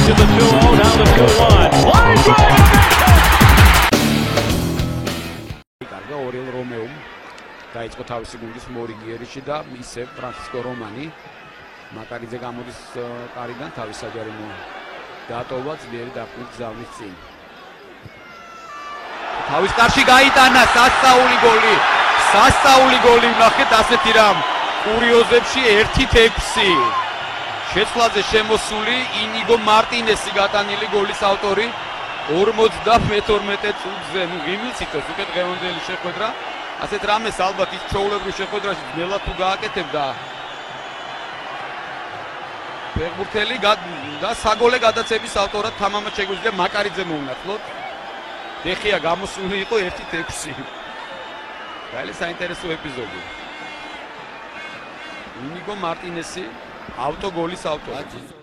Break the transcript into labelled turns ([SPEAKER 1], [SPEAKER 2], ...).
[SPEAKER 1] to the 2-0, now the 2-1. Line drive!
[SPEAKER 2] კარგა ორელ რომეუმ დაიწყო თავისი გუნდის მორიგიერიში და ისევ ფრანცისკო რომანი მაკარიძე გამოდის კარიდან თავის საჯარიმო დატოვა ძლიერი დაფრინვის გზავნის წინ. თავის კარში გაიტანა სასწაული გოლი ვნახეთ ასეთი რამ კურიოზებში 1-6 შეცვლაზე შემოსული ინიგო მარტინესი გატანილი გოლის ავტორი 52 წუთზე, ღიმილცითოს უკვე დღევანდელი შეხვედრა, ასეთ რამეს ალბათ ის ჩვეულებრივ შეხვედრაში ძნელად თუ გააკეთებდა ფეხბურთელი და საგოლე გადაცემის ავტორად თამამად შეგვიძლია მაკარიძე მოუნათლოთ. დეხია გამოსული იყო 1-6. გაილი საინტერესო ეპიზოდი. ინიგო მარტინესი ავტოგოლის ავტორი.